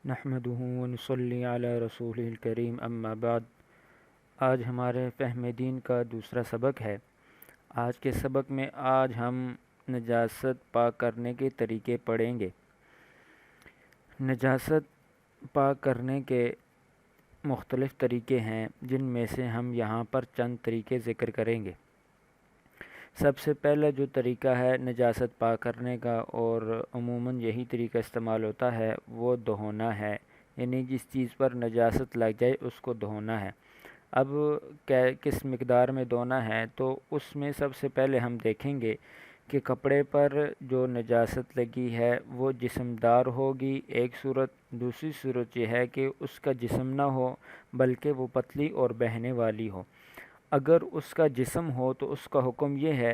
نحمدہ ونصلی علی رسولہ الکریم اما بعد۔ آج ہمارے فہم دین کا دوسرا سبق ہے۔ آج کے سبق میں ہم نجاست پاک کرنے کے طریقے پڑھیں گے۔ نجاست پاک کرنے کے مختلف طریقے ہیں، جن میں سے ہم یہاں پر چند طریقے ذکر کریں گے۔ سب سے پہلا جو طریقہ ہے نجاست پاک کرنے کا، اور عموماً یہی طریقہ استعمال ہوتا ہے، وہ دہونا ہے، یعنی جس چیز پر نجاست لگ جائے اس کو دہونا ہے۔ اب کس مقدار میں دھونا ہے، تو اس میں سب سے پہلے ہم دیکھیں گے کہ کپڑے پر جو نجاست لگی ہے وہ جسمدار ہوگی ایک صورت، دوسری صورت یہ ہے کہ اس کا جسم نہ ہو بلکہ وہ پتلی اور بہنے والی ہو۔ اگر اس کا جسم ہو تو اس کا حکم یہ ہے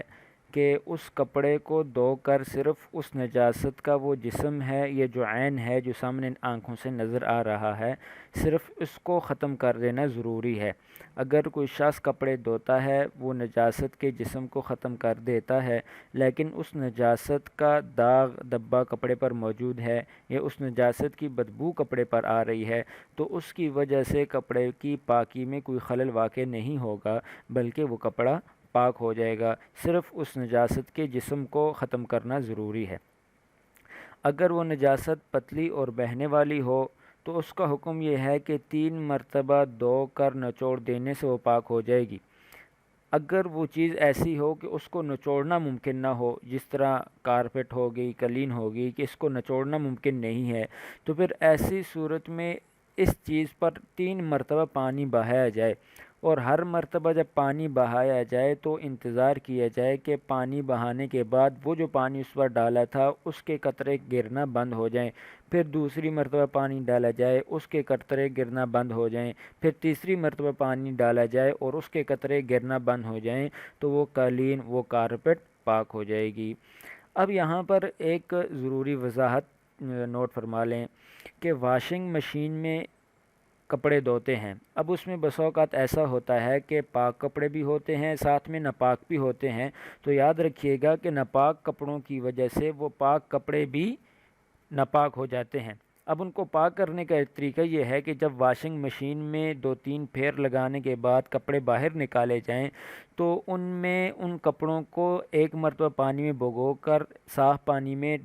کہ اس کپڑے کو دھو کر صرف اس نجاست کا وہ جسم ہے، یہ جو عین ہے جو سامنے آنکھوں سے نظر آ رہا ہے، صرف اس کو ختم کر دینا ضروری ہے۔ اگر کوئی شخص کپڑے دھوتا ہے، وہ نجاست کے جسم کو ختم کر دیتا ہے، لیکن اس نجاست کا داغ دبا کپڑے پر موجود ہے یا اس نجاست کی بدبو کپڑے پر آ رہی ہے، تو اس کی وجہ سے کپڑے کی پاکی میں کوئی خلل واقع نہیں ہوگا، بلکہ وہ کپڑا پاک ہو جائے گا۔ صرف اس نجاست کے جسم کو ختم کرنا ضروری ہے۔ اگر وہ نجاست پتلی اور بہنے والی ہو تو اس کا حکم یہ ہے کہ 3 مرتبہ دھو کر نچوڑ دینے سے وہ پاک ہو جائے گی۔ اگر وہ چیز ایسی ہو کہ اس کو نچوڑنا ممکن نہ ہو، جس طرح کارپیٹ ہو گئی، قالین ہو گئی، کہ اس کو نچوڑنا ممکن نہیں ہے، تو پھر ایسی صورت میں اس چیز پر 3 مرتبہ پانی بہایا جائے، اور ہر مرتبہ جب پانی بہایا جائے تو انتظار کیا جائے کہ پانی بہانے کے بعد وہ جو پانی اس پر ڈالا تھا اس کے قطرے گرنا بند ہو جائیں، پھر دوسری مرتبہ پانی ڈالا جائے، اس کے قطرے گرنا بند ہو جائیں، پھر تیسری مرتبہ پانی ڈالا جائے اور اس کے قطرے گرنا بند ہو جائیں، تو وہ قالین، وہ کارپیٹ پاک ہو جائے گی۔ اب یہاں پر ایک ضروری وضاحت نوٹ فرما لیں کہ واشنگ مشین میں کپڑے دھوتے ہیں، اب اس میں بسا اوقات ایسا ہوتا ہے کہ پاک کپڑے بھی ہوتے ہیں، ساتھ میں ناپاک بھی ہوتے ہیں، تو یاد رکھیے گا کہ ناپاک کپڑوں کی وجہ سے وہ پاک کپڑے بھی ناپاک ہو جاتے ہیں۔ اب ان کو پاک کرنے کا ایک طریقہ یہ ہے کہ جب واشنگ مشین میں 2-3 پھیر لگانے کے بعد کپڑے باہر نکالے جائیں، تو ان کپڑوں کو ایک مرتبہ پانی میں بھگو کر، صاف پانی میں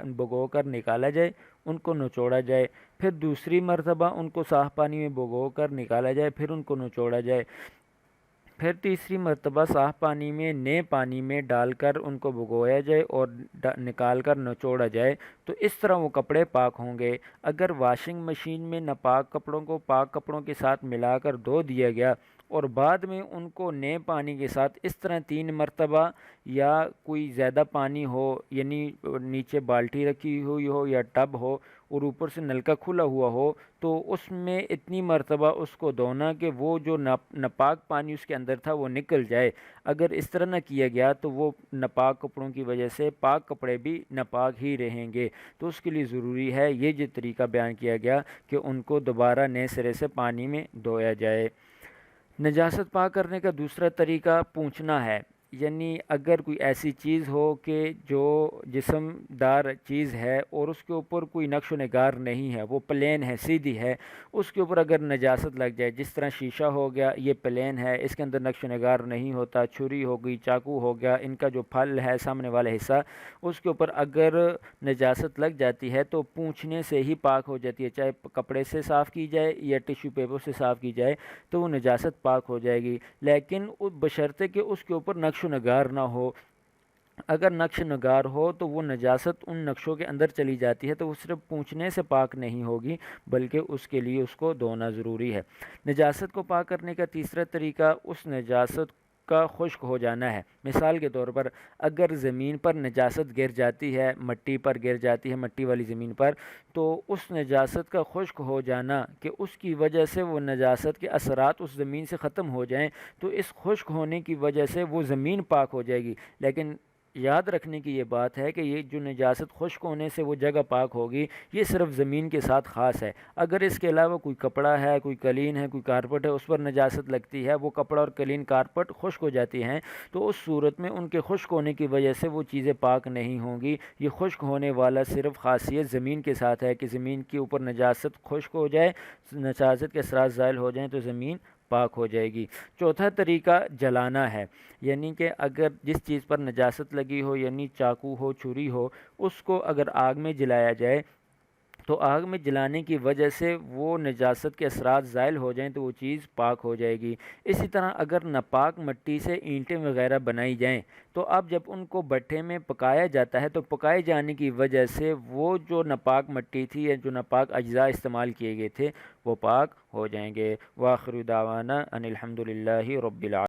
بھگو کر نکالا جائے، ان کو نچوڑا جائے، پھر دوسری مرتبہ ان کو صاف پانی میں بھگو کر نکالا جائے، پھر ان کو نچوڑا جائے، پھر تیسری مرتبہ صاف پانی میں نئے پانی میں ڈال کر ان کو بھگویا جائے اور نکال کر نچوڑا جائے، تو اس طرح وہ کپڑے پاک ہوں گے۔ اگر واشنگ مشین میں ناپاک کپڑوں کو پاک کپڑوں کے ساتھ ملا کر دھو دیا گیا اور بعد میں ان کو نئے پانی کے ساتھ اس طرح 3 مرتبہ، یا کوئی زیادہ پانی ہو، یعنی نیچے بالٹی رکھی ہوئی ہو یا ٹب ہو اور اوپر سے نلکا کھلا ہوا ہو، تو اس میں اتنی مرتبہ اس کو دھونا کہ وہ جو ناپاک پانی اس کے اندر تھا وہ نکل جائے۔ اگر اس طرح نہ کیا گیا تو وہ ناپاک کپڑوں کی وجہ سے پاک کپڑے بھی ناپاک ہی رہیں گے، تو اس کے لیے ضروری ہے یہ جو طریقہ بیان کیا گیا کہ ان کو دوبارہ نئے سرے سے پانی میں دھویا جائے۔ نجاست پاک کرنے کا دوسرا طریقہ پونچھنا ہے، یعنی اگر کوئی ایسی چیز ہو کہ جو جسم دار چیز ہے اور اس کے اوپر کوئی نقش و نگار نہیں ہے، وہ پلین ہے، سیدھی ہے، اس کے اوپر اگر نجاست لگ جائے، جس طرح شیشہ ہو گیا، یہ پلین ہے، اس کے اندر نقش و نگار نہیں ہوتا، چھری ہو گئی، چاقو ہو گیا، ان کا جو پھل ہے سامنے والا حصہ، اس کے اوپر اگر نجاست لگ جاتی ہے تو پونچھنے سے ہی پاک ہو جاتی ہے، چاہے کپڑے سے صاف کی جائے یا ٹیشو پیپر سے صاف کی جائے، تو وہ نجاست پاک ہو جائے گی، لیکن بشرطے کہ اس کے اوپر نقش و نگار نہ ہو۔ اگر نقش نگار ہو تو وہ نجاست ان نقشوں کے اندر چلی جاتی ہے، تو وہ صرف پونچھنے سے پاک نہیں ہوگی، بلکہ اس کے لیے اس کو دھونا ضروری ہے۔ نجاست کو پاک کرنے کا تیسرا طریقہ اس نجاست کا خشک ہو جانا ہے۔ مثال کے طور پر اگر زمین پر نجاست گر جاتی ہے، مٹی پر گر جاتی ہے، مٹی والی زمین پر، تو اس نجاست کا خشک ہو جانا کہ اس کی وجہ سے وہ نجاست کے اثرات اس زمین سے ختم ہو جائیں، تو اس خشک ہونے کی وجہ سے وہ زمین پاک ہو جائے گی، لیکن یاد رکھنے کی یہ بات ہے کہ یہ جو نجاست خشک ہونے سے وہ جگہ پاک ہوگی، یہ صرف زمین کے ساتھ خاص ہے۔ اگر اس کے علاوہ کوئی کپڑا ہے، کوئی قالین ہے، کوئی کارپٹ ہے، اس پر نجاست لگتی ہے، وہ کپڑا اور قالین کارپٹ خشک ہو جاتی ہیں، تو اس صورت میں ان کے خشک ہونے کی وجہ سے وہ چیزیں پاک نہیں ہوں گی۔ یہ خشک ہونے والا صرف خاصیت زمین کے ساتھ ہے کہ زمین کے اوپر نجاست خشک ہو جائے، نجاست کے اثرات زائل ہو جائیں تو زمین پاک ہو جائے گی۔ چوتھا طریقہ جلانا ہے، یعنی کہ اگر جس چیز پر نجاست لگی ہو، یعنی چاقو ہو، چھری ہو، اس کو اگر آگ میں جلایا جائے تو آگ میں جلانے کی وجہ سے وہ نجاست کے اثرات زائل ہو جائیں تو وہ چیز پاک ہو جائے گی۔ اسی طرح اگر ناپاک مٹی سے اینٹیں وغیرہ بنائی جائیں تو اب جب ان کو بھٹے میں پکایا جاتا ہے تو پکائے جانے کی وجہ سے وہ جو ناپاک مٹی تھی یا جو ناپاک اجزاء استعمال کیے گئے تھے وہ پاک ہو جائیں گے۔ وآخر دعوانا ان الحمد للہ رب العالمین۔